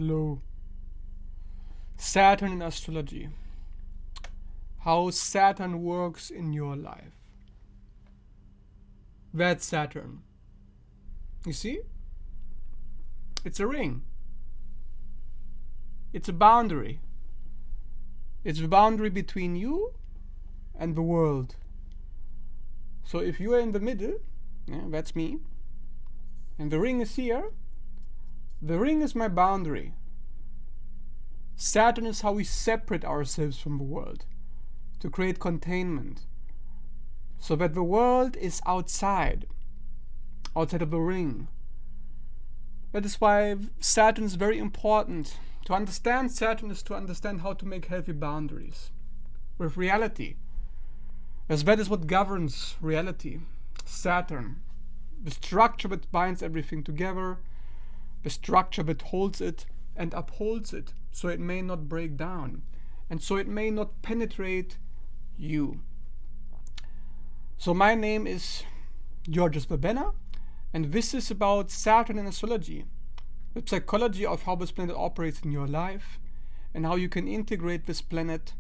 Hello. Saturn in astrology. How Saturn works in your life. That's Saturn. You see? It's a ring. It's a boundary. It's a boundary between you and the world. So if you are in the middle, that's me, and the ring is here, the ring is my boundary. Saturn is how we separate ourselves from the world, to create containment, so that the world is outside of the ring. That is why Saturn is very important. To understand Saturn is to understand how to make healthy boundaries with reality, as that is what governs reality. Saturn, the structure that binds everything together, the structure that holds it and upholds it, so it may not break down, and so it may not penetrate you. So my name is Georges Verbena, and this is about Saturn in astrology, the psychology of how this planet operates in your life, and how you can integrate this planet.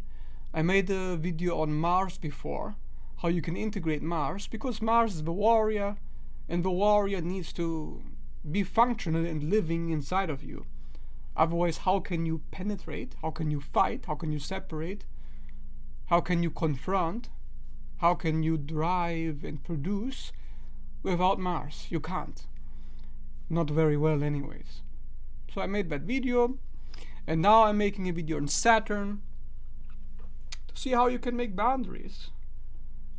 I made a video on Mars before, how you can integrate Mars, because Mars is the warrior, and the warrior needs to be functional and living inside of you. Otherwise, how can you penetrate? How can you fight? How can you separate? How can you confront? How can you drive and produce without Mars? You can't. Not very well anyways. So I made that video, and now I'm making a video on Saturn to see how you can make boundaries,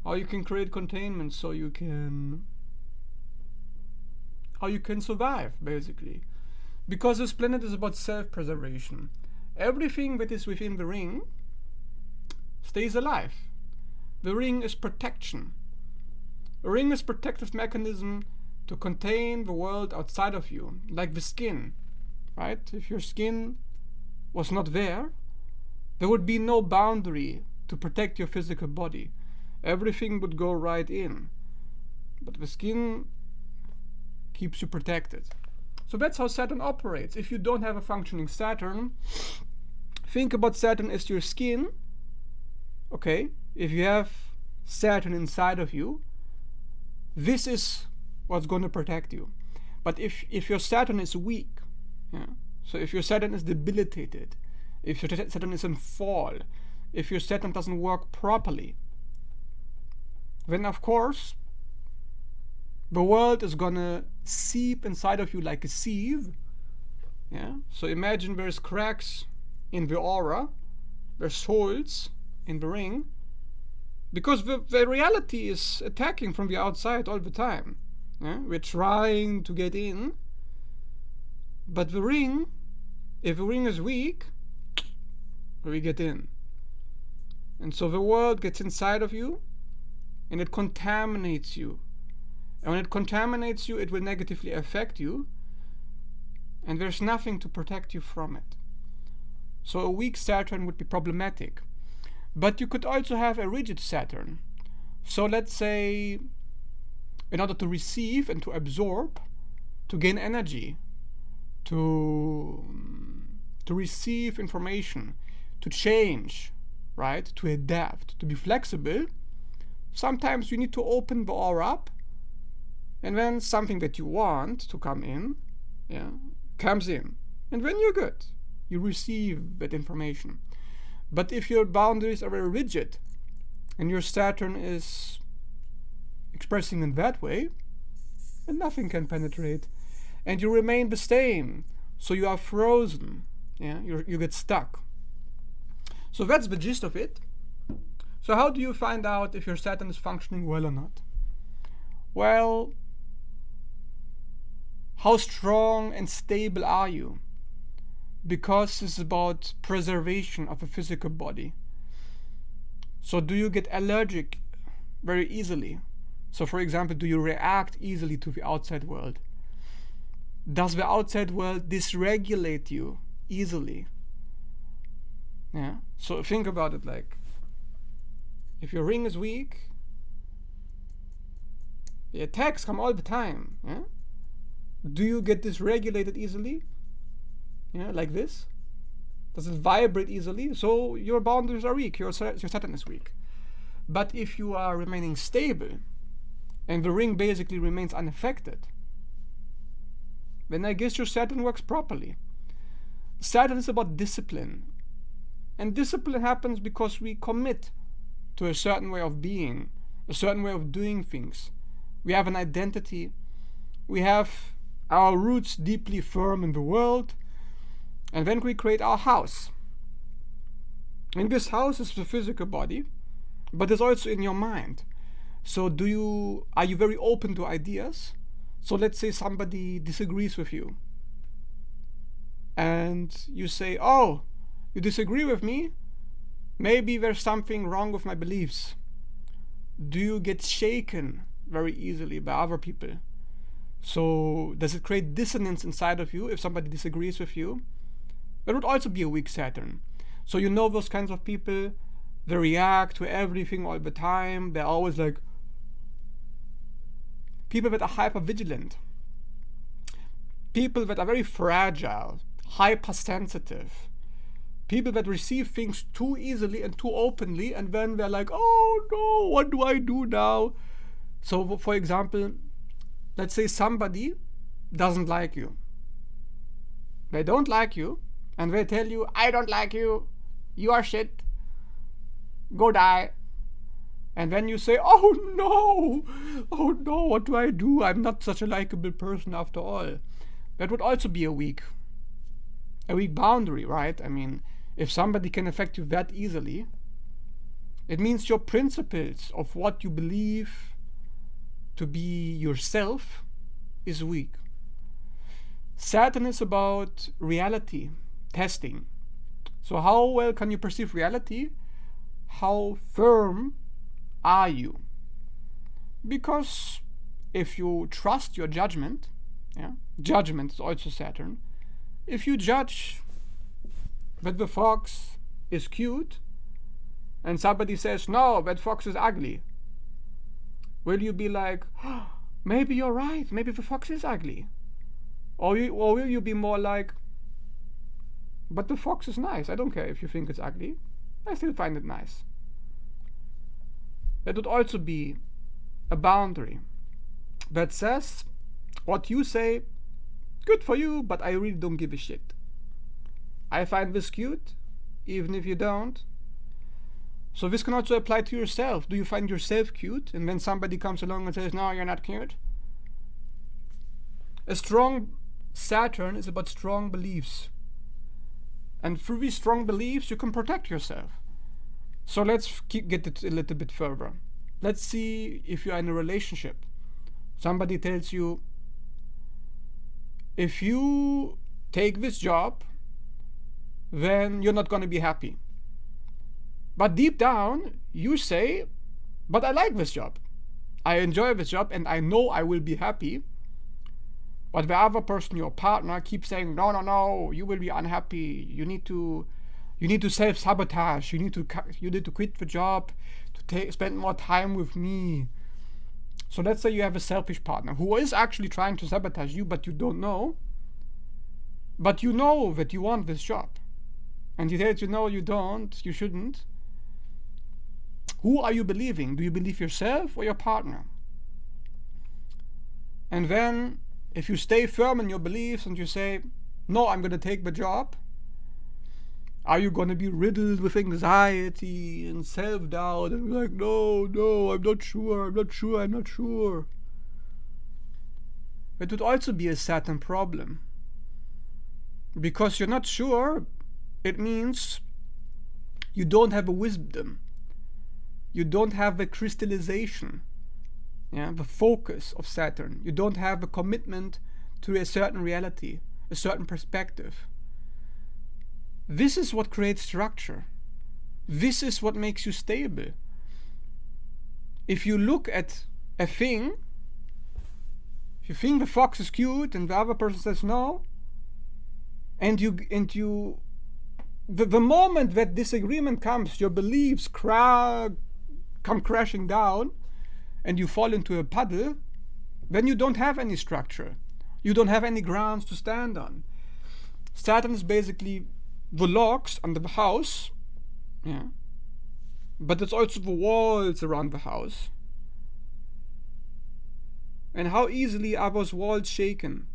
how you can create containment, so how you can survive, basically. Because this planet is about self-preservation. Everything that is within the ring stays alive. The ring is protection. The ring is protective mechanism to contain the world outside of you, like the skin, right? If your skin was not there would be no boundary to protect your physical body. Everything would go right in. But the skin keeps you protected. So that's how Saturn operates. If you don't have a functioning Saturn, think about Saturn as your skin. Okay, if you have Saturn inside of you, this is what's going to protect you. But if your Saturn is weak, so if your Saturn is debilitated, if your Saturn is in fall, if your Saturn doesn't work properly, then of course the world is gonna seep inside of you like a sieve. So imagine there's cracks in the aura, there's holes in the ring, because the reality is attacking from the outside all the time. We're trying to get in, but the ring, if the ring is weak, we get in. And so the world gets inside of you, and it contaminates you. And when it contaminates you, it will negatively affect you, and there's nothing to protect you from it. So a weak Saturn would be problematic. But you could also have a rigid Saturn. So let's say, in order to receive and to absorb, to gain energy, to receive information, to change, right? To adapt, to be flexible, sometimes you need to open the aura up, and then something that you want to come in, comes in. And then you're good. You receive that information. But if your boundaries are very rigid, and your Saturn is expressing in that way, then nothing can penetrate. And you remain the same. So you are frozen. You get stuck. So that's the gist of it. So how do you find out if your Saturn is functioning well or not? Well, how strong and stable are you? Because it's about preservation of a physical body. So do you get allergic very easily? So for example, do you react easily to the outside world? Does the outside world dysregulate you easily? So think about it, like, if your ring is weak, the attacks come all the time. Do you get dysregulated easily? like this? Does it vibrate easily? So your boundaries are weak, your Saturn is weak. But if you are remaining stable, and the ring basically remains unaffected, then I guess your Saturn works properly. Saturn is about discipline. And discipline happens because we commit to a certain way of being, a certain way of doing things. We have an identity. We have our roots deeply firm in the world. And then we create our house. And this house is the physical body, but it's also in your mind. So are you very open to ideas? So let's say somebody disagrees with you. And you say, oh, you disagree with me? Maybe there's something wrong with my beliefs. Do you get shaken very easily by other people? So does it create dissonance inside of you if somebody disagrees with you? That would also be a weak Saturn. So those kinds of people, they react to everything all the time. They're always like people that are hyper vigilant. People that are very fragile, hypersensitive. People that receive things too easily and too openly, and then they're like, oh no, what do I do now? So for example, let's say somebody doesn't like you. They don't like you, and they tell you, I don't like you, you are shit, go die. And then you say, oh no, what do I do? I'm not such a likable person after all. That would also be a weak boundary, right? I mean, if somebody can affect you that easily, it means your principles of what you believe to be yourself is weak. Saturn is about reality, testing. So how well can you perceive reality? How firm are you? Because if you trust your judgment, judgment is also Saturn. If you judge that the fox is cute and somebody says, no, that fox is ugly, will you be like, oh, maybe you're right, maybe the fox is ugly? Or will you be more like, but the fox is nice, I don't care if you think it's ugly, I still find it nice. That would also be a boundary that says, what you say, good for you, but I really don't give a shit. I find this cute, even if you don't. So this can also apply to yourself. Do you find yourself cute? And then somebody comes along and says, no, you're not cute. A strong Saturn is about strong beliefs. And through these strong beliefs, you can protect yourself. So let's get it a little bit further. Let's see if you're in a relationship. Somebody tells you, if you take this job, then you're not going to be happy. But deep down, you say, but I like this job. I enjoy this job and I know I will be happy. But the other person, your partner, keeps saying, no, you will be unhappy. You need to self-sabotage. You need to quit the job to spend more time with me. So let's say you have a selfish partner who is actually trying to sabotage you, but you don't know. But you know that you want this job. And he tells you, no, you don't, you shouldn't. Who are you believing? Do you believe yourself or your partner? And then, if you stay firm in your beliefs and you say, no, I'm going to take the job, are you going to be riddled with anxiety and self-doubt and be like, no, I'm not sure. It would also be a Saturn problem. Because you're not sure, it means you don't have a wisdom. You don't have the crystallization, the focus of Saturn. You don't have a commitment to a certain reality, a certain perspective. This is what creates structure. This is what makes you stable. If you look at a thing, if you think the fox is cute and the other person says no, and the moment that disagreement comes, your beliefs come crashing down and you fall into a puddle, then you don't have any structure. You don't have any grounds to stand on. Saturn is basically the locks under the house, yeah, but it's also the walls around the house. And how easily are those walls shaken?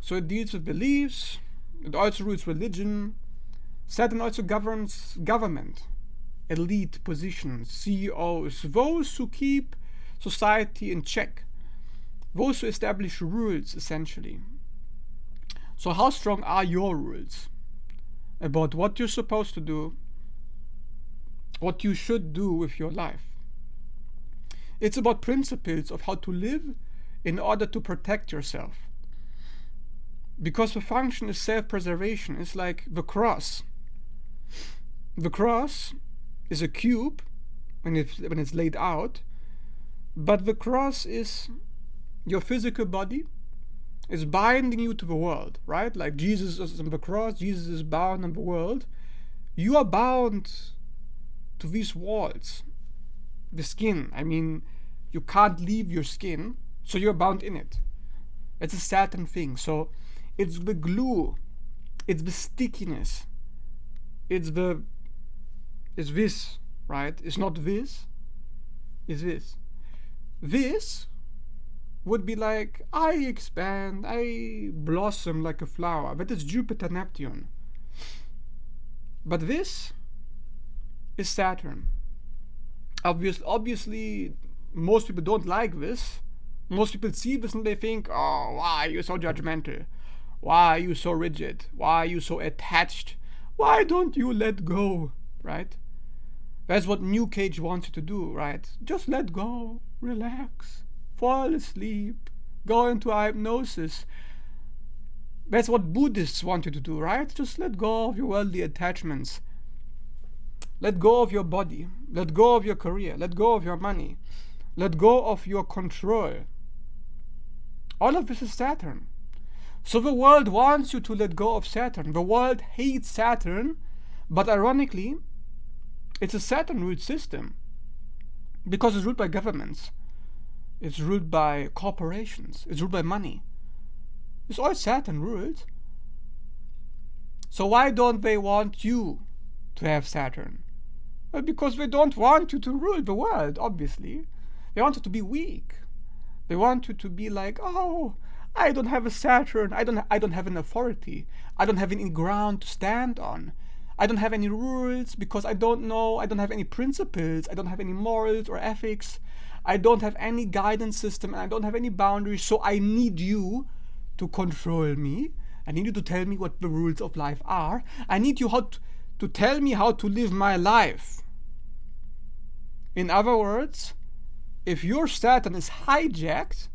So it deals with beliefs, it also rules religion. Saturn also governs government, elite positions, CEOs, those who keep society in check, those who establish rules, essentially. So how strong are your rules about what you're supposed to do, what you should do with your life? It's about principles of how to live in order to protect yourself. Because the function is self-preservation. It's like the cross. The cross is a cube when it's laid out, but the cross is your physical body, is binding you to the world, right? Like Jesus is on the cross, Jesus is bound on the world. You are bound to these walls, the skin. I mean, you can't leave your skin, so you're bound in it. It's a Saturn thing. So it's the glue, it's the stickiness, it's this, right? It's not this, it's this. This would be like, I expand, I blossom like a flower, but it's Jupiter, Neptune. But this is Saturn. Obviously, most people don't like this. Most people see this and they think, oh, why are you so judgmental? Why are you so rigid? Why are you so attached? Why don't you let go, right? That's what New Cage wants you to do, right? Just let go, relax, fall asleep, go into hypnosis. That's what Buddhists want you to do, right? Just let go of your worldly attachments. Let go of your body. Let go of your career. Let go of your money. Let go of your control. All of this is Saturn. So the world wants you to let go of Saturn. The world hates Saturn, but ironically, it's a Saturn-ruled system because it's ruled by governments. It's ruled by corporations. It's ruled by money. It's all Saturn-ruled. So why don't they want you to have Saturn? Well, because they don't want you to rule the world, obviously. They want you to be weak. They want you to be like, oh, I don't have a Saturn. I don't have an authority. I don't have any ground to stand on. I don't have any rules because I don't know. I don't have any principles. I don't have any morals or ethics. I don't have any guidance system and I don't have any boundaries. So I need you to control me. I need you to tell me what the rules of life are. I need you to tell me how to live my life. In other words, if your Saturn is hijacked,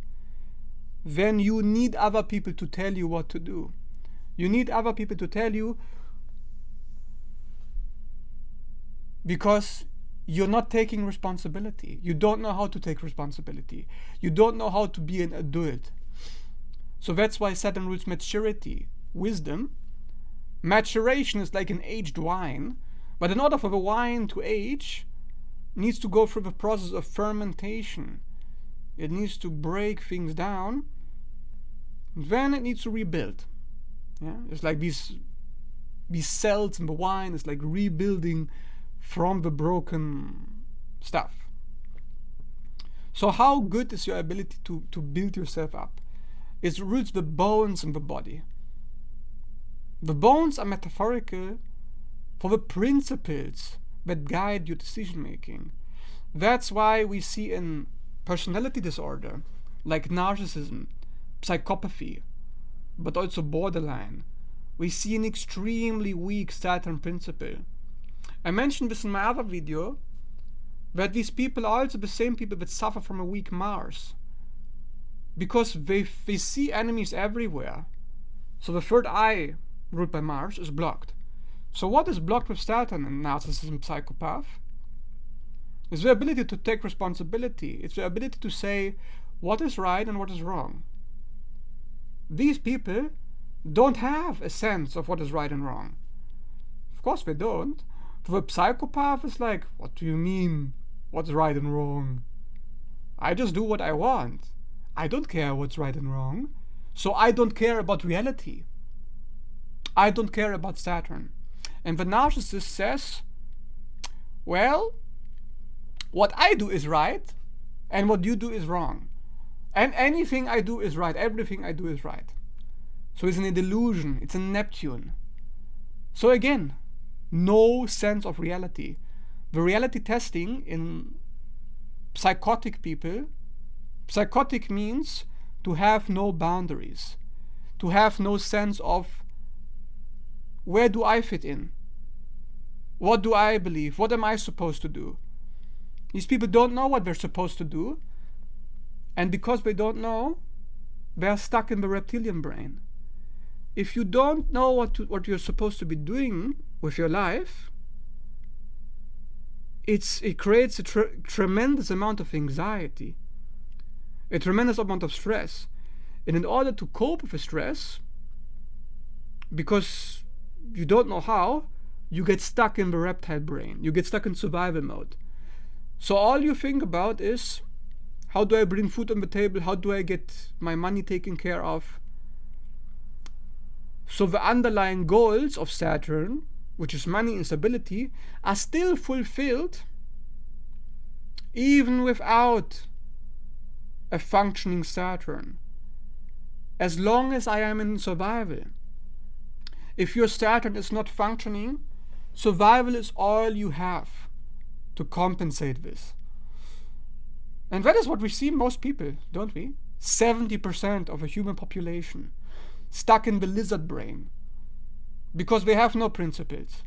then you need other people to tell you what to do. You need other people to tell you because you're not taking responsibility. You don't know how to take responsibility. You don't know how to be an adult. So that's why Saturn rules maturity, wisdom. Maturation is like an aged wine, but in order for the wine to age, it needs to go through the process of fermentation. It needs to break things down, and then it needs to rebuild. Yeah, it's like these cells in the wine. It's like rebuilding from the broken stuff. So how good is your ability to build yourself up? It roots the bones in the body. The bones are metaphorical for the principles that guide your decision making. That's why we see in personality disorder, like narcissism, psychopathy, but also borderline, we see an extremely weak Saturn principle. I mentioned this in my other video, that these people are also the same people that suffer from a weak Mars, because they see enemies everywhere. So the third eye, ruled by Mars, is blocked. So what is blocked with Saturn and narcissism, psychopath? It's the ability to take responsibility. It's the ability to say what is right and what is wrong. These people don't have a sense of what is right and wrong. Of course they don't. For the psychopath, it's like, what do you mean, what's right and wrong? I just do what I want. I don't care what's right and wrong. So I don't care about reality. I don't care about Saturn. And the narcissist says, well, what I do is right, and what you do is wrong. And anything I do is right. Everything I do is right. So it's an delusion. It's a Neptune. So again, no sense of reality. The reality testing in psychotic people, psychotic means to have no boundaries, to have no sense of where do I fit in? What do I believe? What am I supposed to do? These people don't know what they're supposed to do, and because they don't know, they're stuck in the reptilian brain. If you don't know what you're supposed to be doing with your life, it creates a tremendous amount of anxiety, a tremendous amount of stress. And in order to cope with the stress, because you don't know how, you get stuck in the reptile brain. You get stuck in survival mode. So all you think about is, how do I bring food on the table? How do I get my money taken care of? So the underlying goals of Saturn, which is money and stability, are still fulfilled even without a functioning Saturn, as long as I am in survival. If your Saturn is not functioning, survival is all you have to compensate this. And that is what we see in most people, don't we? 70% of the human population stuck in the lizard brain because they have no principles.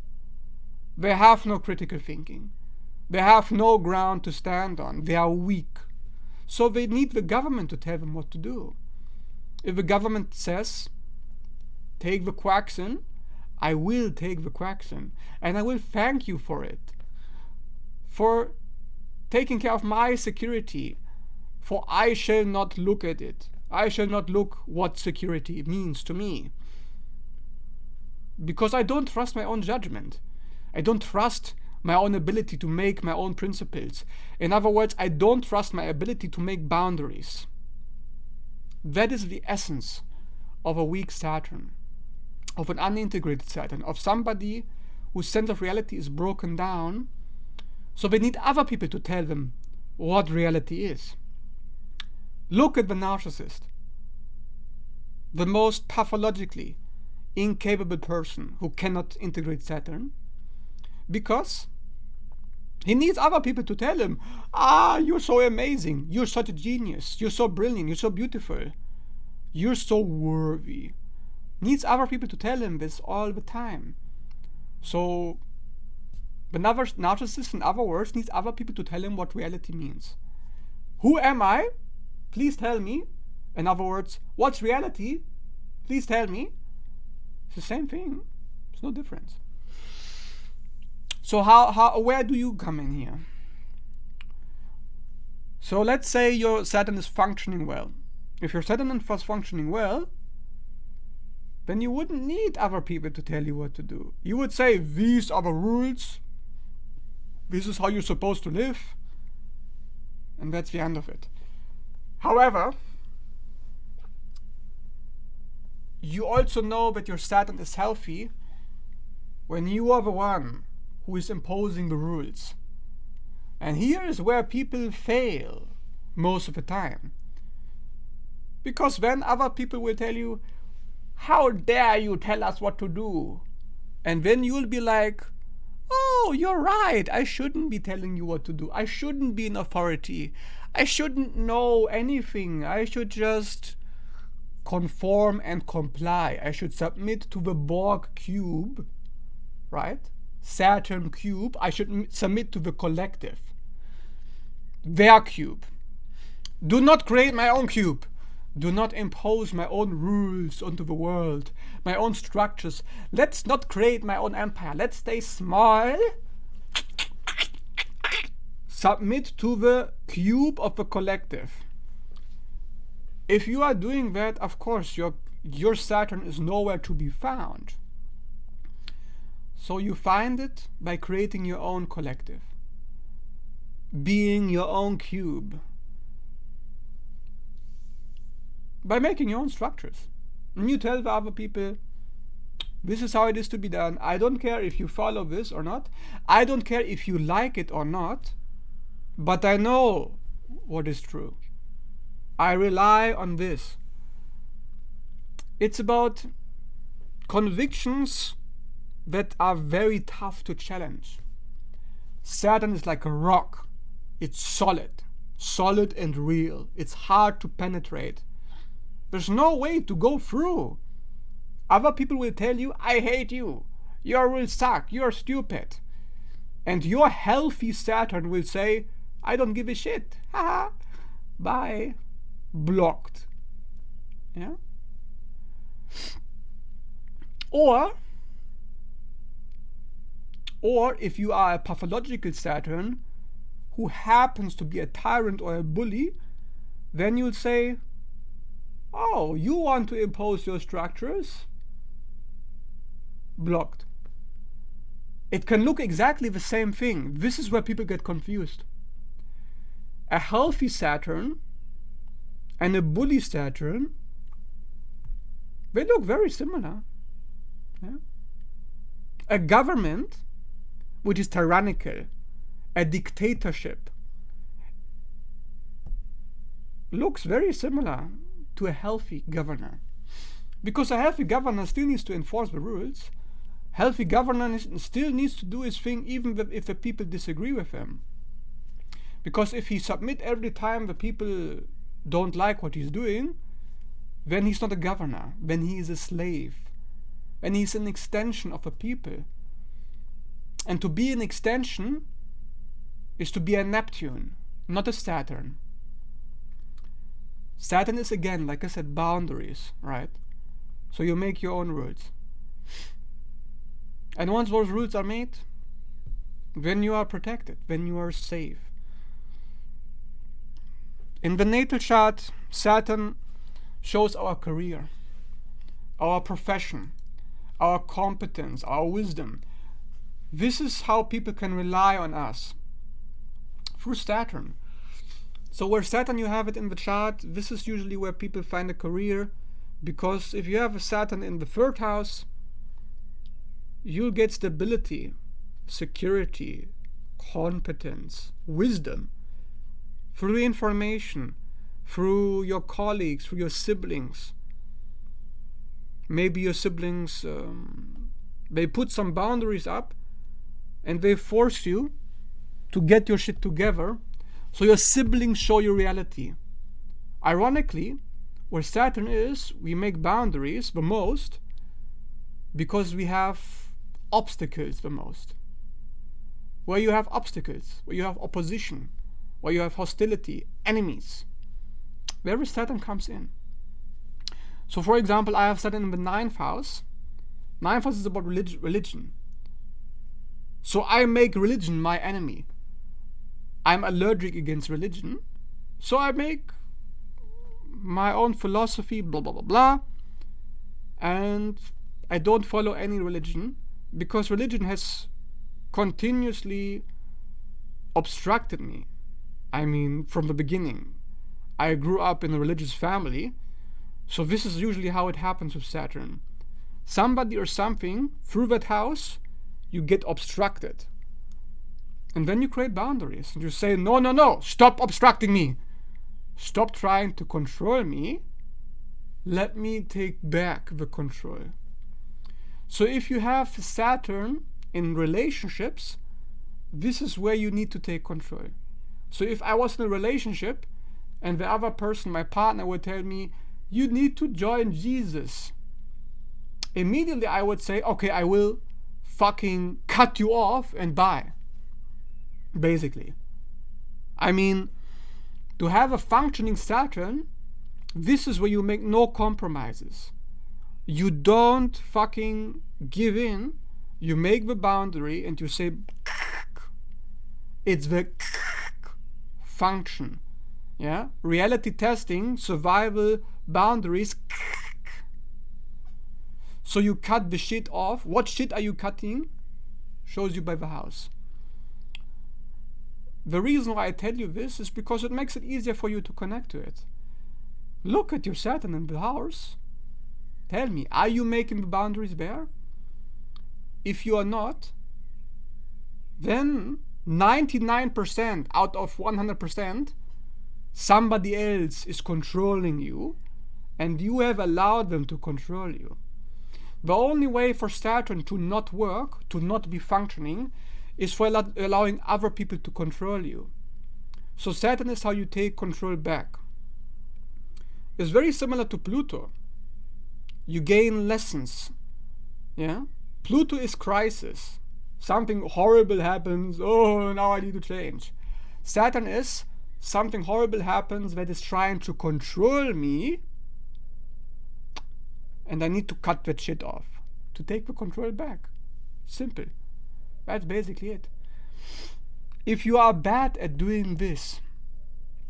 They have no critical thinking. They have no ground to stand on. They are weak. So they need the government to tell them what to do. If the government says, take the Quaxin, I will take the Quaxin. And I will thank you for it. For taking care of my security. For I shall not look at it. I shall not look what security means to me. Because I don't trust my own judgment. I don't trust my own ability to make my own principles. In other words, I don't trust my ability to make boundaries. That is the essence of a weak Saturn, of an unintegrated Saturn, of somebody whose sense of reality is broken down, so they need other people to tell them what reality is. Look at the narcissist, the most pathologically incapable person who cannot integrate Saturn, because he needs other people to tell him, you're so amazing, you're such a genius, you're so brilliant, you're so beautiful, you're so worthy. Needs other people to tell him this all the time. So the narcissist, in other words, needs other people to tell him what reality means. Who am I? Please tell me. In other words, what's reality? Please tell me. It's the same thing. There's no difference. So where do you come in here? So let's say your Saturn is functioning well. If your Saturn was functioning well, then you wouldn't need other people to tell you what to do. You would say, these are the rules. This is how you're supposed to live. And that's the end of it. However, you also know that your Saturn is healthy when you are the one who is imposing the rules. And here is where people fail most of the time. Because then other people will tell you, how dare you tell us what to do? And then you'll be like, oh, you're right, I shouldn't be telling you what to do. I shouldn't be an authority. I shouldn't know anything. I should just conform and comply. I should submit to the Borg cube, right? Saturn cube. I should submit to the collective. Their cube. Do not create my own cube. Do not impose my own rules onto the world, my own structures. Let's not create my own empire. Let's stay small. Submit to the cube of the collective. If you are doing that, of course, your Saturn is nowhere to be found. So you find it by creating your own collective, being your own cube. By making your own structures. And you tell the other people, this is how it is to be done. I don't care if you follow this or not. I don't care if you like it or not. But I know what is true. I rely on this. It's about convictions that are very tough to challenge. Saturn is like a rock. It's solid and real. It's hard to penetrate. There's no way to go through. Other people will tell you, I hate you. You will suck. You are stupid. And your healthy Saturn will say, I don't give a shit. Haha. Bye. Blocked. Yeah? Or if you are a pathological Saturn who happens to be a tyrant or a bully, then you'll say, oh, you want to impose your structures? Blocked. It can look exactly the same thing. This is where people get confused. A healthy Saturn and a bully Saturn, they look very similar. Yeah? A government which is tyrannical, a dictatorship, looks very similar to a healthy governor. Because a healthy governor still needs to enforce the rules. Healthy governor still needs to do his thing even if the people disagree with him. Because if he submit every time the people don't like what he's doing, then he's not a governor. Then he is a slave. And he's an extension of the people. And to be an extension is to be a Neptune, not a Saturn. Saturn is, again, like I said, boundaries, right? So you make your own rules. And once those rules are made, then you are protected, then you are safe. In the natal chart, Saturn shows our career, our profession, our competence, our wisdom. This is how people can rely on us, through Saturn. So where Saturn you have it in the chart, this is usually where people find a career, because if you have a Saturn in the 3rd house, you'll get stability, security, competence, wisdom, through information, through your colleagues, through your siblings. Maybe your siblings, they put some boundaries up and they force you to get your shit together, so your siblings show you reality. Ironically, where Saturn is, we make boundaries the most because we have obstacles the most. Where you have obstacles, where you have opposition, where you have hostility, enemies, where Saturn comes in. So for example, I have Saturn in the 9th house. 9th house is about religion. So I make religion my enemy. I'm allergic against religion, so I make my own philosophy, blah blah blah blah, and I don't follow any religion because religion has continuously obstructed me. I mean, from the beginning. I grew up in a religious family, so this is usually how it happens with Saturn. Somebody or something, through that house, you get obstructed. And then you create boundaries. And you say, no, no, no, stop obstructing me. Stop trying to control me. Let me take back the control. So if you have Saturn in relationships, this is where you need to take control. So if I was in a relationship and the other person, my partner, would tell me, you need to join Jesus, immediately I would say, okay, I will fucking cut you off and bye. Basically. I mean, to have a functioning Saturn, this is where you make no compromises. You don't fucking give in. You make the boundary and you say, it's the function. Yeah? Reality testing, survival, boundaries. So you cut the shit off. What shit are you cutting? Shows you by the house. The reason why I tell you this is because it makes it easier for you to connect to it. Look at your Saturn in the house. Tell me, are you making the boundaries there? If you are not, then 99% out of 100%, somebody else is controlling you, and you have allowed them to control you. The only way for Saturn to not work, to not be functioning, is for allowing other people to control you. So Saturn is how you take control back. It's very similar to Pluto. You gain lessons. Yeah? Pluto is crisis. Something horrible happens. Oh, now I need to change. Saturn is something horrible happens that is trying to control me, and I need to cut that shit off to take the control back. Simple. That's basically it. If you are bad at doing this,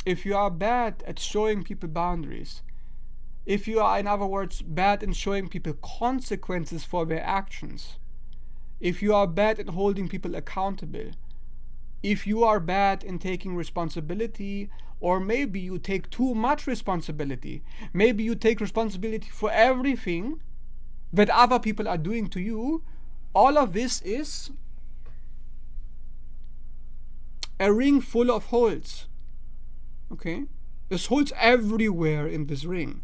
if you are bad at showing people boundaries, if you are, in other words, bad in showing people consequences for their actions, if you are bad at holding people accountable, if you are bad in taking responsibility, or maybe you take too much responsibility, maybe you take responsibility for everything that other people are doing to you, all of this is a ring full of holes. Okay? There's holes everywhere in this ring.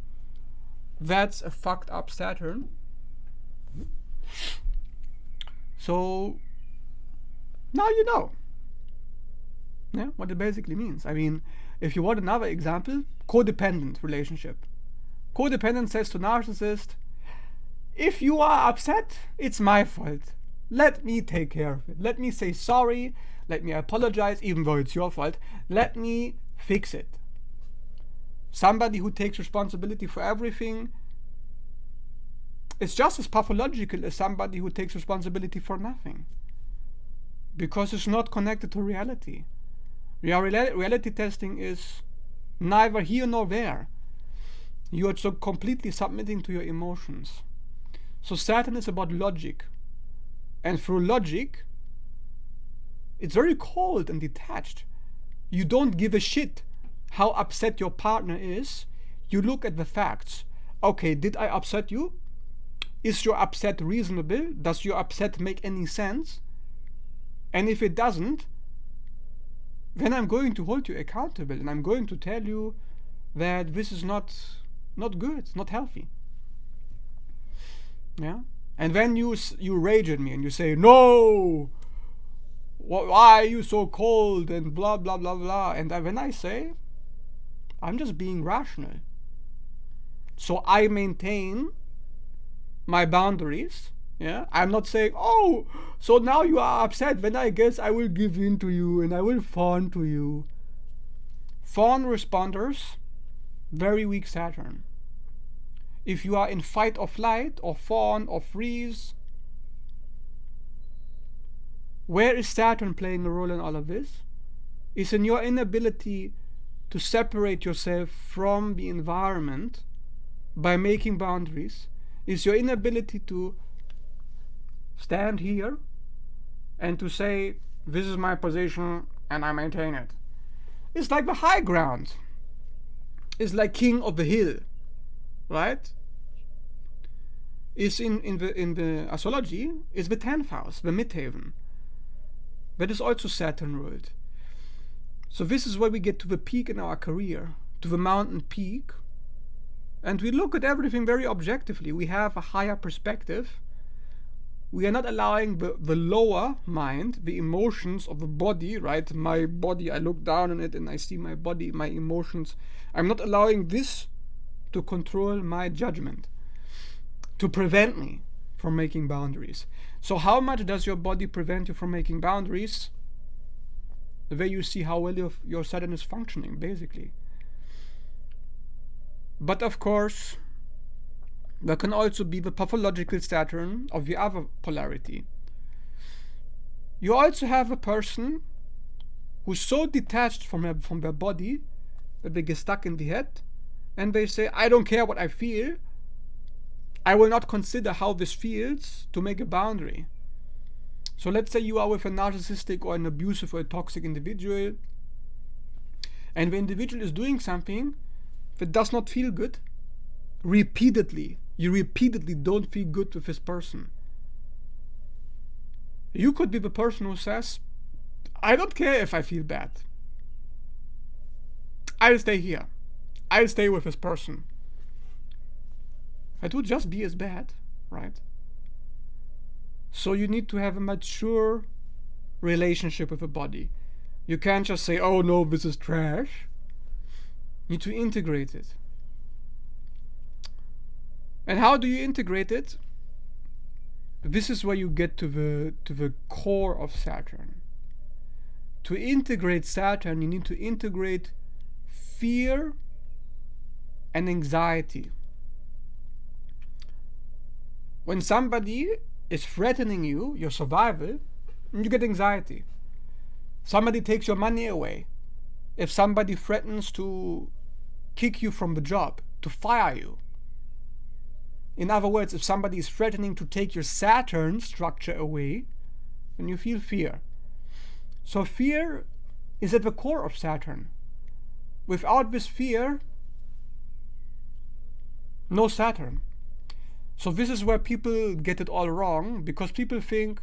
That's a fucked up Saturn. So now you know. Yeah, what it basically means. I mean, if you want another example, codependent relationship. Codependent says to narcissist, if you are upset, it's my fault. Let me take care of it. Let me say sorry. Let me apologize, even though it's your fault. Let me fix it. Somebody who takes responsibility for everything is just as pathological as somebody who takes responsibility for nothing, because it's not connected to reality. Reality testing is neither here nor there. You are so completely submitting to your emotions. So Saturn is about logic, and through logic, it's very cold and detached. You don't give a shit how upset your partner is. You look at the facts. Okay, did I upset you? Is your upset reasonable? Does your upset make any sense? And if it doesn't, then I'm going to hold you accountable, and I'm going to tell you that this is not good, it's not healthy. Yeah? And then you rage at me and you say, no, why are you so cold, and blah blah blah blah. And when I say, I'm just being rational, so I maintain my boundaries. Yeah, I'm not saying, oh, so now you are upset, then I guess I will give in to you and I will fawn to you. Fawn responders, very weak Saturn. If you are in fight or flight, or fawn or freeze, where is Saturn playing a role in all of this? It's in your inability to separate yourself from the environment by making boundaries. It's your inability to stand here and to say, this is my position and I maintain it. It's like the high ground. It's like king of the hill, right? It's in the astrology, is the 10th house, the midheaven. That is also Saturn ruled. So this is where we get to the peak in our career, to the mountain peak, and we look at everything very objectively. We have a higher perspective. We are not allowing the lower mind, the emotions of the body, right? My body, I look down on it and I see my body, my emotions. I'm not allowing this to control my judgment, to prevent me from making boundaries. So how much does your body prevent you from making boundaries? The way you see how well your Saturn is functioning, basically. But of course, there can also be the pathological Saturn of the other polarity. You also have a person who's so detached from their body that they get stuck in the head and they say, I don't care what I feel. I will not consider how this feels to make a boundary. So let's say you are with a narcissistic or an abusive or a toxic individual, and the individual is doing something that does not feel good, repeatedly, you repeatedly don't feel good with this person. You could be the person who says, I don't care if I feel bad. I'll stay here. I'll stay with this person. It would just be as bad, right? So you need to have a mature relationship with the body. You can't just say, oh no, this is trash. You need to integrate it. And how do you integrate it? This is where you get to the core of Saturn. To integrate Saturn, you need to integrate fear and anxiety. When somebody is threatening you, your survival, you get anxiety. Somebody takes your money away. If somebody threatens to kick you from the job, to fire you. In other words, if somebody is threatening to take your Saturn structure away, then you feel fear. So fear is at the core of Saturn. Without this fear, no Saturn. So this is where people get it all wrong, because people think,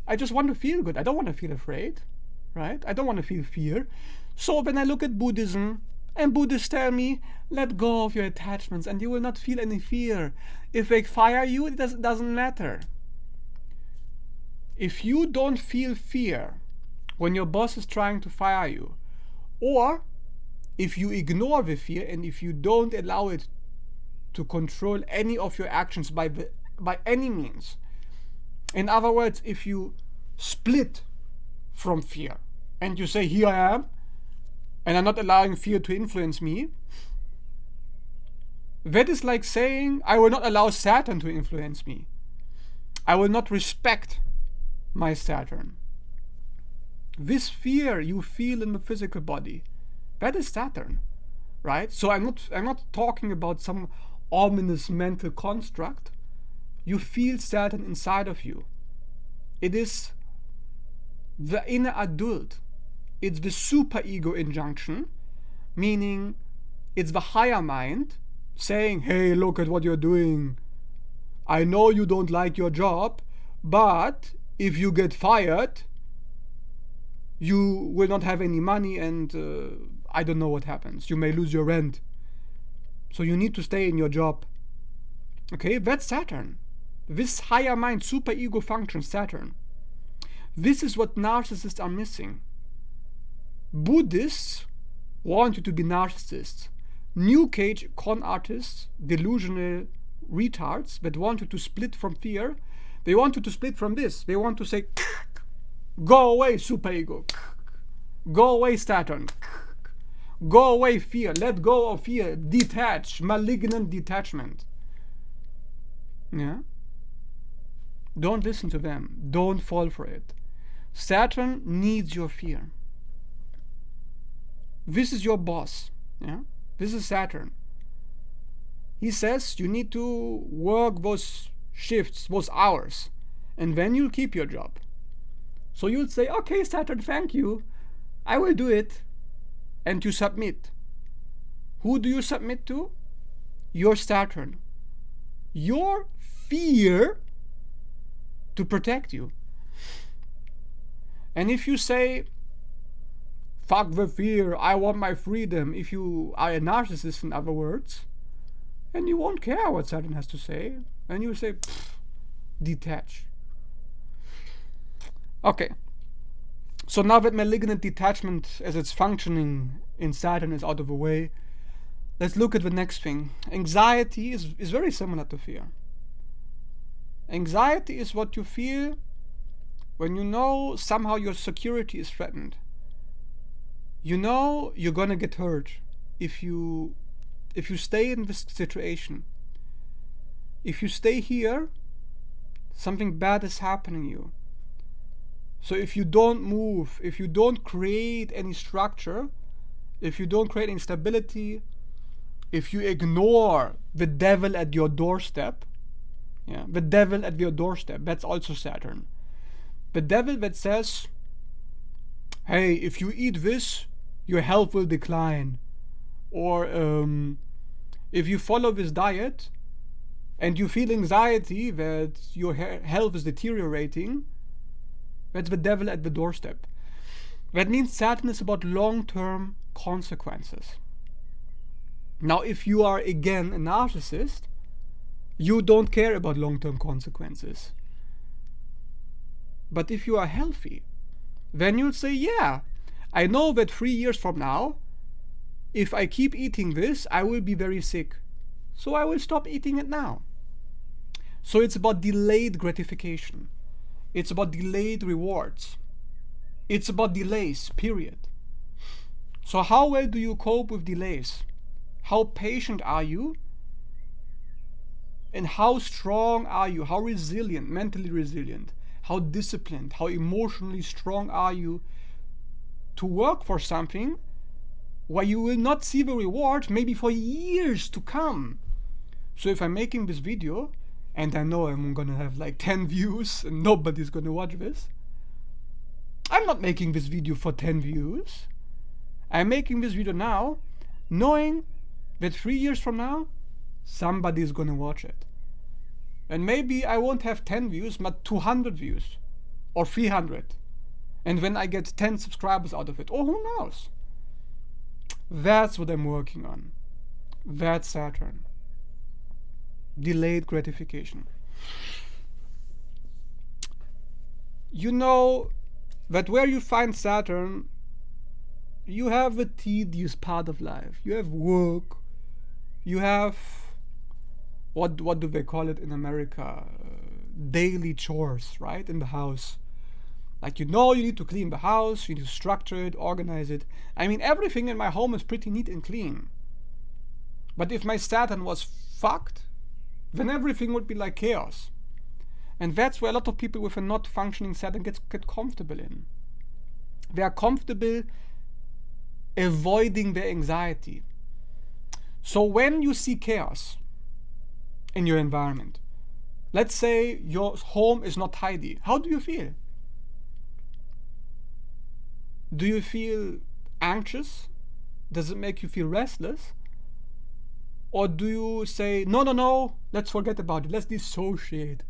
I just want to feel good. I don't want to feel afraid, right? I don't want to feel fear. So when I look at Buddhism, and Buddhists tell me, let go of your attachments and you will not feel any fear. If they fire you, it doesn't matter. If you don't feel fear when your boss is trying to fire you, or if you ignore the fear and if you don't allow it to control any of your actions by any means, in other words, if you split from fear and you say, here I am, and I'm not allowing fear to influence me, that is like saying, I will not allow Saturn to influence me. I will not respect my Saturn. This fear you feel in the physical body, that is Saturn, right? So I'm not talking about some ominous mental construct. You feel Saturn inside of you. It is the inner adult. It's the superego injunction, meaning it's the higher mind saying, hey, look at what you're doing. I know you don't like your job, but if you get fired, you will not have any money and I don't know what happens. You may lose your rent. So you need to stay in your job. Okay, that's Saturn. This higher mind, superego function, Saturn. This is what narcissists are missing. Buddhists want you to be narcissists. New Age con artists, delusional retards that want you to split from fear, they want you to split from this. They want to say, go away, superego. Go away, Saturn. Go away, fear. Let go of fear. Detach. Malignant detachment. Yeah? Don't listen to them. Don't fall for it. Saturn needs your fear. This is your boss. Yeah? This is Saturn. He says you need to work those shifts, those hours, and then you'll keep your job. So you'll say, okay, Saturn, thank you. I will do it. And you submit. Who do you submit to? Your Saturn. Your fear to protect you. And if you say, fuck the fear, I want my freedom, if you are a narcissist, in other words, then you won't care what Saturn has to say. And you say, detach. Okay. So now that malignant detachment as it's functioning in Saturn is out of the way, let's look at the next thing. Anxiety is very similar to fear. Anxiety is what you feel when you know somehow your security is threatened. You know you're gonna get hurt if you stay in this situation. If you stay here, something bad is happening to you. So if you don't move, if you don't create any structure, if you don't create any stability, if you ignore the devil at your doorstep, yeah, the devil at your doorstep, that's also Saturn. The devil that says, hey, if you eat this, your health will decline. Or If you follow this diet and you feel anxiety that your health is deteriorating, that's the devil at the doorstep. That means Saturn is about long-term consequences. Now, if you are again a narcissist, you don't care about long-term consequences. But if you are healthy, then you'll say, yeah, I know that 3 years from now, if I keep eating this, I will be very sick. So I will stop eating it now. So it's about delayed gratification. It's about delayed rewards. It's about delays, period. So how well do you cope with delays? How patient are you? And how strong are you? How resilient, mentally resilient? How disciplined, how emotionally strong are you to work for something where you will not see the reward maybe for years to come? So if I'm making this video and I know I'm gonna have like 10 views and nobody's gonna watch this, I'm not making this video for 10 views. I'm making this video now knowing that 3 years from now somebody's gonna watch it. And maybe I won't have 10 views, but 200 views or 300. And when I get 10 subscribers out of it, or who knows? That's what I'm working on. That's Saturn. Delayed gratification. You know that where you find Saturn, you have a tedious part of life. You have work. You have, what do they call it in America? Daily chores, right? In the house. Like, you know, you need to clean the house, you need to structure it, organize it. I mean, everything in my home is pretty neat and clean. But if my Saturn was fucked, then everything would be like chaos. And that's where a lot of people with a not functioning Saturn get comfortable in. They are comfortable avoiding their anxiety. So when you see chaos in your environment, let's say your home is not tidy, how do you feel? Do you feel anxious? Does it make you feel restless? Or do you say, no, let's forget about it, let's dissociate,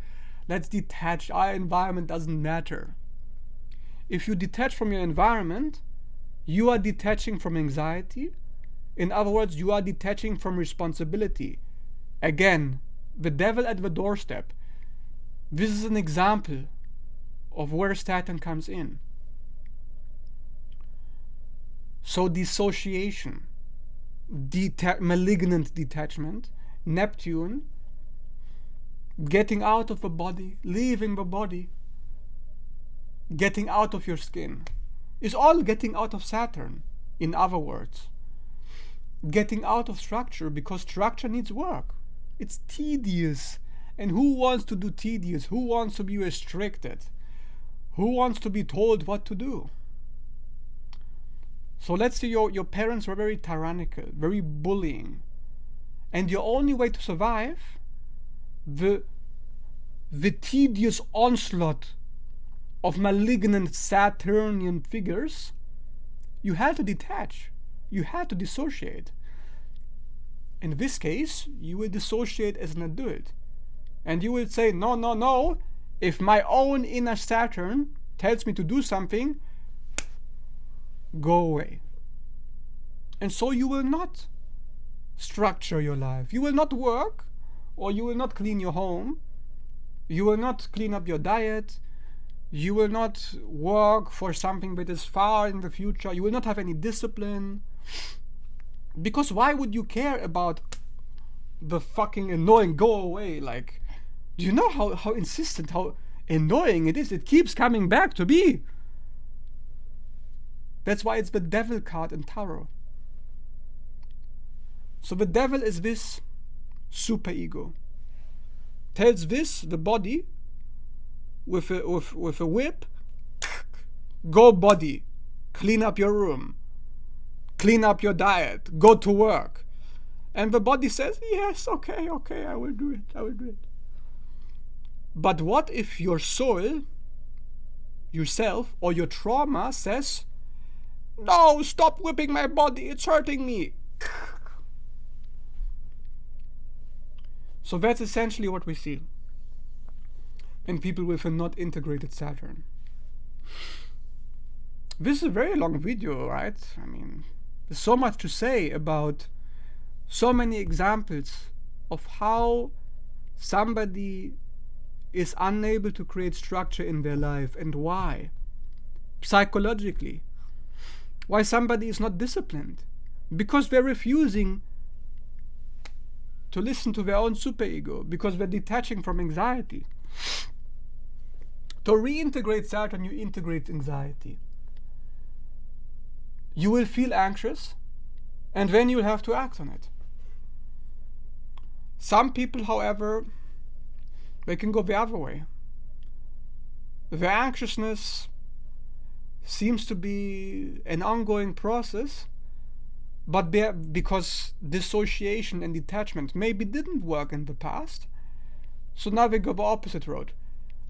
let's detach, our environment doesn't matter? If you detach from your environment, you are detaching from anxiety. In other words, you are detaching from responsibility. Again, the devil at the doorstep. This is an example of where Saturn comes in. So dissociation, malignant detachment, Neptune, getting out of the body, leaving the body, getting out of your skin, is all getting out of Saturn, in other words. Getting out of structure, because structure needs work. It's tedious. And who wants to do tedious? Who wants to be restricted? Who wants to be told what to do? So let's say your parents were very tyrannical, very bullying. And your only way to survive the tedious onslaught of malignant Saturnian figures, you had to detach. You had to dissociate. In this case, you will dissociate as an adult. And you will say, no. If my own inner Saturn tells me to do something, go away. And so you will not structure your life. You will not work, or you will not clean your home. You will not clean up your diet. You will not work for something that is far in the future. You will not have any discipline. Because why would you care about the fucking annoying go away? Like, do you know how insistent, how annoying it is? It keeps coming back to me. That's why it's the devil card in tarot. So the devil is this superego. Tells this, the body, with a whip, go body, clean up your room, clean up your diet, go to work. And the body says, yes, okay, I will do it. But what if your soul, yourself, or your trauma says, no, stop whipping my body, it's hurting me. So that's essentially what we see in people with a not integrated Saturn. This is a very long video, right? I mean, there's so much to say about so many examples of how somebody is unable to create structure in their life and why. Psychologically. Why somebody is not disciplined. Because they're refusing to listen to their own superego. Because they're detaching from anxiety. To reintegrate Saturn, you integrate anxiety. You will feel anxious, and then you'll have to act on it. Some people, however, they can go the other way. Their anxiousness seems to be an ongoing process, but because dissociation and detachment maybe didn't work in the past, so now they go the opposite road.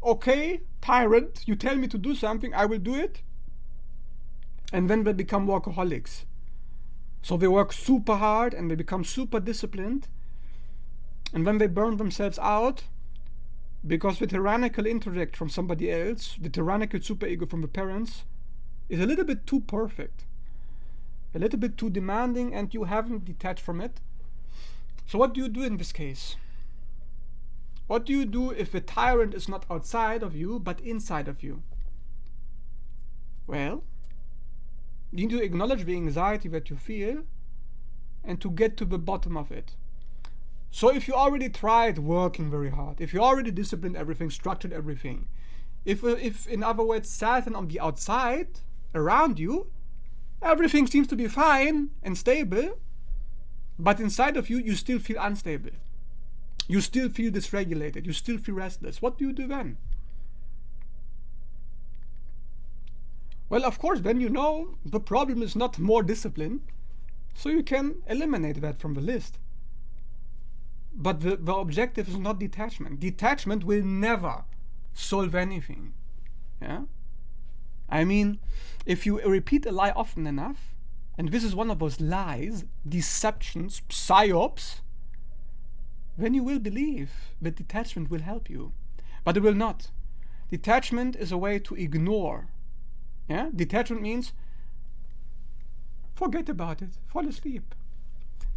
Okay, tyrant, you tell me to do something, I will do it. And then they become workaholics. So they work super hard and they become super disciplined. And when they burn themselves out, because the tyrannical intellect from somebody else, the tyrannical superego from the parents, is a little bit too perfect, a little bit too demanding, and you haven't detached from it. So what do you do in this case? What do you do if the tyrant is not outside of you, but inside of you? Well, you need to acknowledge the anxiety that you feel and to get to the bottom of it. So if you already tried working very hard, if you already disciplined everything, structured everything, if in other words, Saturn on the outside, around you, everything seems to be fine and stable, but inside of you, you still feel unstable. You still feel dysregulated. You still feel restless. What do you do then? Well, of course, then you know the problem is not more discipline, so you can eliminate that from the list. But the objective is not detachment. Detachment will never solve anything. Yeah? I mean, if you repeat a lie often enough, and this is one of those lies, deceptions, psyops, then you will believe that detachment will help you. But it will not. Detachment is a way to ignore. Yeah? Detachment means forget about it, fall asleep.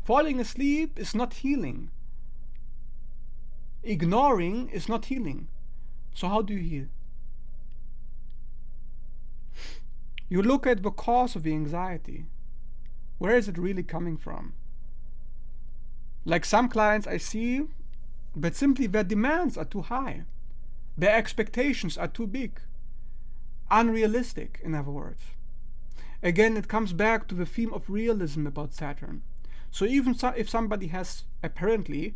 Falling asleep is not healing. Ignoring is not healing. So how do you heal? You look at the cause of the anxiety. Where is it really coming from? Like some clients I see, but simply their demands are too high. Their expectations are too big. Unrealistic, in other words. Again, it comes back to the theme of realism about Saturn. So even if somebody has apparently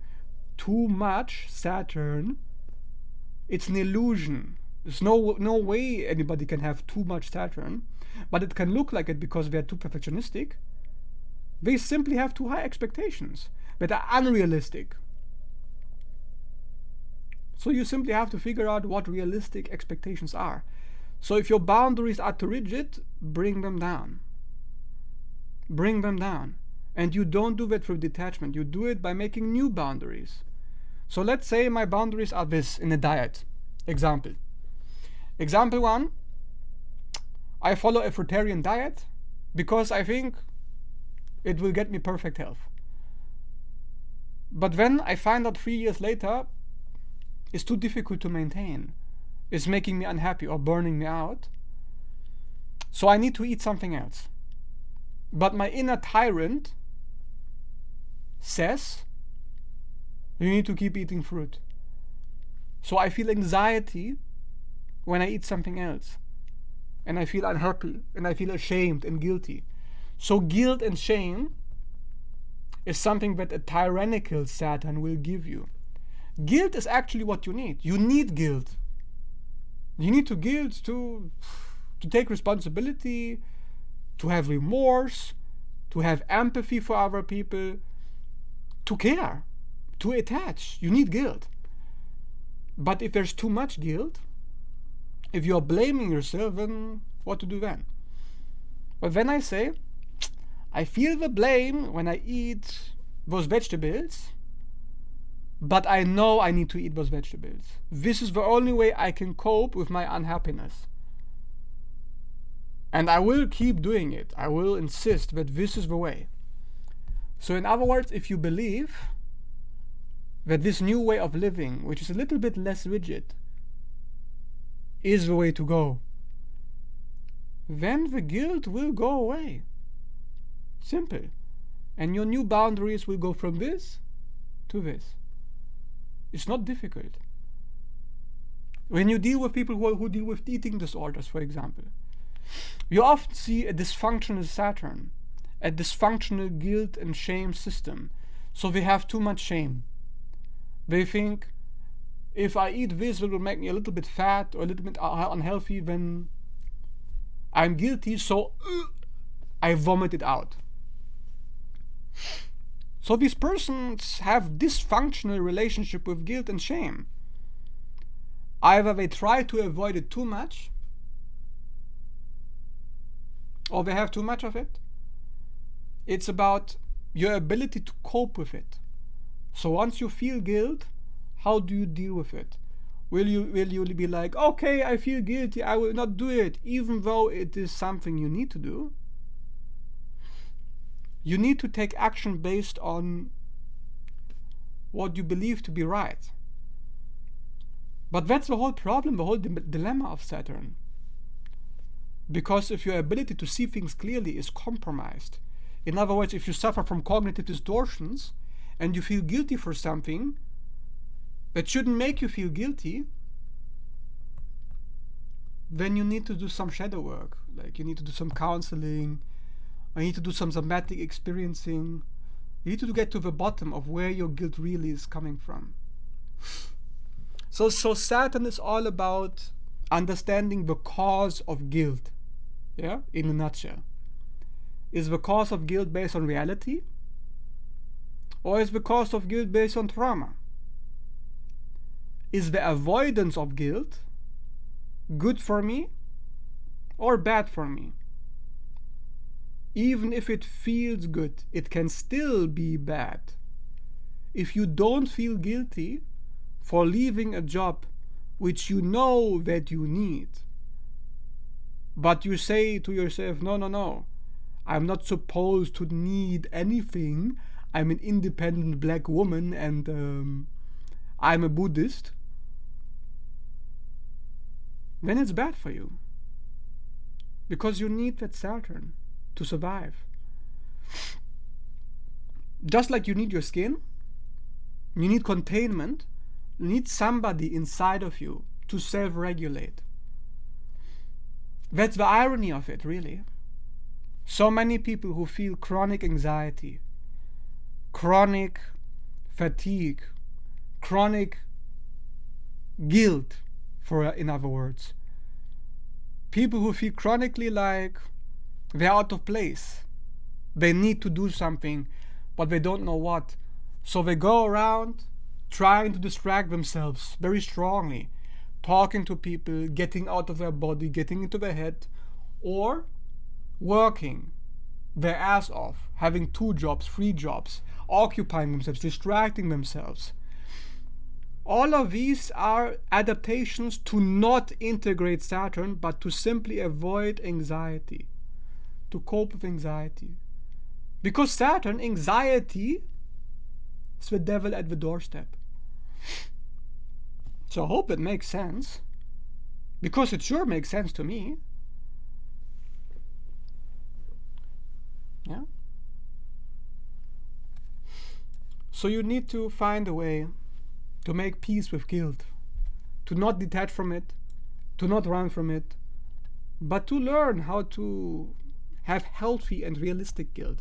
too much Saturn, it's an illusion. There's no way anybody can have too much Saturn, but it can look like it because they're too perfectionistic. They simply have too high expectations that are unrealistic. So you simply have to figure out what realistic expectations are. So if your boundaries are too rigid, bring them down. Bring them down. And you don't do that through detachment. You do it by making new boundaries. So let's say my boundaries are this in a diet. Example. Example 1. I follow a fruitarian diet because I think it will get me perfect health. But then I find out 3 years later it's too difficult to maintain. It's making me unhappy or burning me out. So I need to eat something else. But my inner tyrant says, you need to keep eating fruit. So I feel anxiety when I eat something else. And I feel unhappy, and I feel ashamed and guilty. So guilt and shame is something that a tyrannical Saturn will give you. Guilt is actually what you need. You need guilt. You need to guilt to take responsibility, to have remorse, to have empathy for other people, to care, to attach. You need guilt. But if there's too much guilt, if you're blaming yourself, then what to do then? But then I say, I feel the blame when I eat those vegetables, but I know I need to eat those vegetables. This is the only way I can cope with my unhappiness. And I will keep doing it. I will insist that this is the way. So in other words, if you believe that this new way of living, which is a little bit less rigid, is the way to go, then the guilt will go away. Simple. And your new boundaries will go from this to this. It's not difficult. When you deal with people who deal with eating disorders, for example, you often see a dysfunctional Saturn, a dysfunctional guilt and shame system. So they have too much shame. They think, if I eat this, it will make me a little bit fat or a little bit unhealthy, then I'm guilty, so I vomit it out. So these persons have dysfunctional relationship with guilt and shame. Either they try to avoid it too much, or they have too much of it. It's about your ability to cope with it. So once you feel guilt, how do you deal with it? Will you be like, okay, I feel guilty, I will not do it, even though it is something you need to do? You need to take action based on what you believe to be right. But that's the whole problem, the whole dilemma of Saturn. Because if your ability to see things clearly is compromised, in other words, if you suffer from cognitive distortions and you feel guilty for something that shouldn't make you feel guilty, then you need to do some shadow work. Like you need to do some counseling, or you need to do some somatic experiencing. You need to get to the bottom of where your guilt really is coming from. So Saturn is all about understanding the cause of guilt. Yeah, in a nutshell. Is the cause of guilt based on reality? Or is the cause of guilt based on trauma? Is the avoidance of guilt good for me or bad for me? Even if it feels good, it can still be bad. If you don't feel guilty for leaving a job which you know that you need, but you say to yourself, no, I'm not supposed to need anything, I'm an independent black woman and I'm a Buddhist, then it's bad for you. Because you need that Saturn to survive. Just like you need your skin, you need containment, you need somebody inside of you to self-regulate. That's the irony of it, really. So many people who feel chronic anxiety, chronic fatigue, chronic guilt, in other words. People who feel chronically like they're out of place. They need to do something, but they don't know what. So they go around trying to distract themselves very strongly, talking to people, getting out of their body, getting into their head, or working their ass off, having 2 jobs, 3 jobs, occupying themselves, distracting themselves. All of these are adaptations to not integrate Saturn, but to simply avoid anxiety, to cope with anxiety. Because Saturn, anxiety, is the devil at the doorstep. So I hope it makes sense, because it sure makes sense to me. Yeah. So you need to find a way to make peace with guilt, to not detach from it, to not run from it, but to learn how to have healthy and realistic guilt,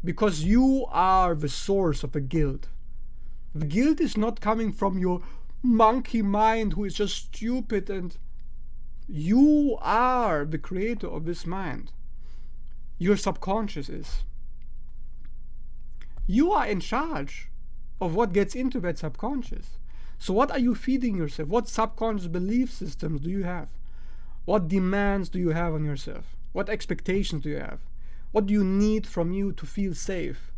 because you are the source of the guilt. The guilt is not coming from your monkey mind who is just stupid, and you are the creator of this mind. Your subconscious is. You are in charge of what gets into that subconscious. So what are you feeding yourself? What subconscious belief systems do you have? What demands do you have on yourself? What expectations do you have? What do you need from you to feel safe?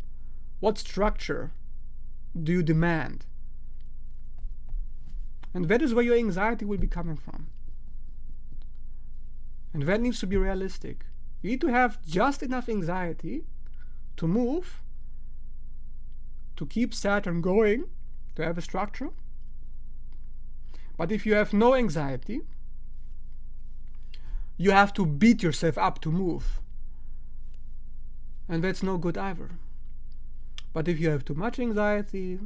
What structure do you demand? And that is where your anxiety will be coming from. And that needs to be realistic. You need to have just enough anxiety to move, to keep Saturn going, to have a structure. But if you have no anxiety, you have to beat yourself up to move. And that's no good either. But if you have too much anxiety,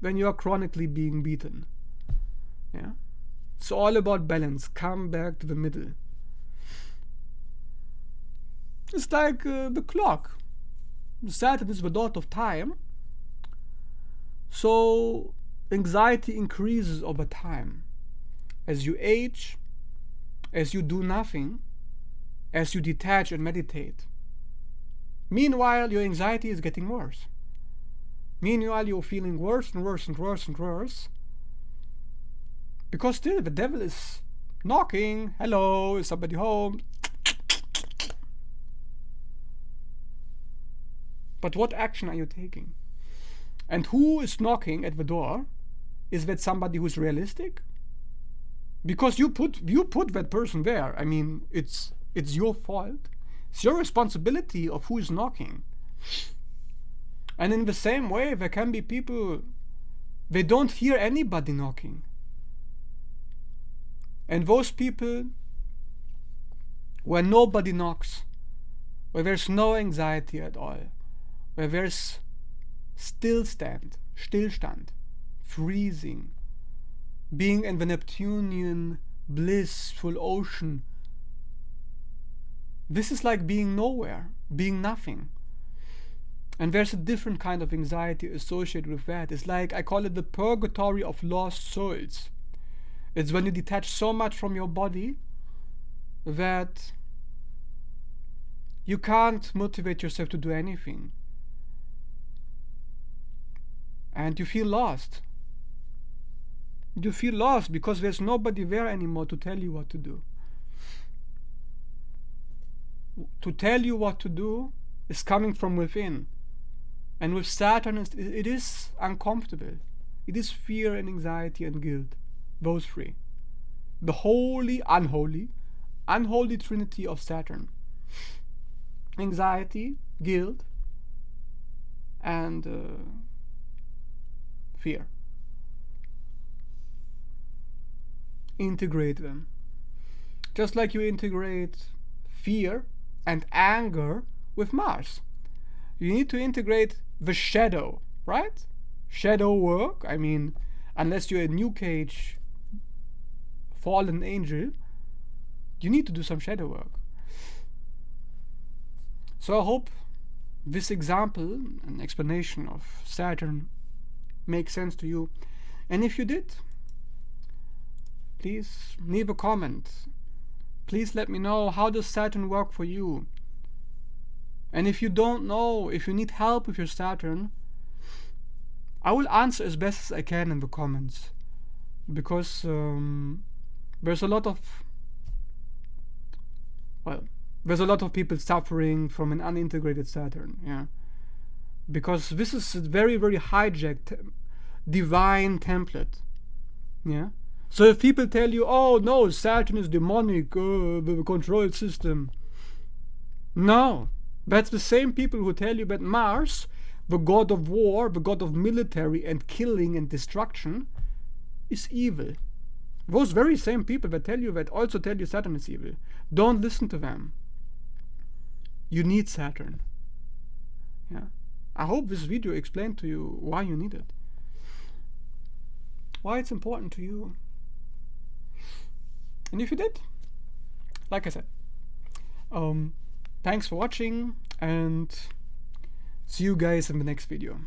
then you are chronically being beaten. Yeah? It's all about balance. Come back to the middle. It's like the clock. Saturn is the dot of time. So anxiety increases over time. As you age, as you do nothing, as you detach and meditate. Meanwhile, your anxiety is getting worse. Meanwhile, you're feeling worse and worse and worse and worse. Because still the devil is knocking. Hello, is somebody home? But what action are you taking? And who is knocking at the door? Is that somebody who's realistic? Because you put that person there. I mean, it's your fault. It's your responsibility of who is knocking. And in the same way, there can be people, they don't hear anybody knocking. And those people, where nobody knocks, where there's no anxiety at all, where there's stillstand, freezing, being in the Neptunian blissful ocean. This is like being nowhere, being nothing. And there's a different kind of anxiety associated with that. It's like, I call it the purgatory of lost souls. It's when you detach so much from your body that you can't motivate yourself to do anything. And you feel lost. You feel lost because there's nobody there anymore to tell you what to do. To tell you what to do is coming from within. And with Saturn, it is uncomfortable. It is fear and anxiety and guilt. Those three. The holy, unholy trinity of Saturn. Anxiety, guilt, and fear. Integrate them. Just like you integrate fear and anger with Mars. You need to integrate the shadow, right? Shadow work. I mean, unless you're a New Age fallen angel, you need to do some shadow work. So I hope this example and explanation of Saturn makes sense to you. And if you did, please leave a comment. Please let me know, how does Saturn work for you? And if you don't know, if you need help with your Saturn, I will answer as best as I can in the comments. Because there's a lot of people suffering from an unintegrated Saturn, yeah. Because this is a very, very hijacked divine template, yeah. So if people tell you, oh no, Saturn is demonic, the control system. No, that's the same people who tell you that Mars, the god of war, the god of military and killing and destruction, is evil. Those very same people that tell you that also tell you Saturn is evil. Don't listen to them. You need Saturn. Yeah. I hope this video explained to you why you need it. Why it's important to you. And if you did, like I said, thanks for watching and see you guys in the next video.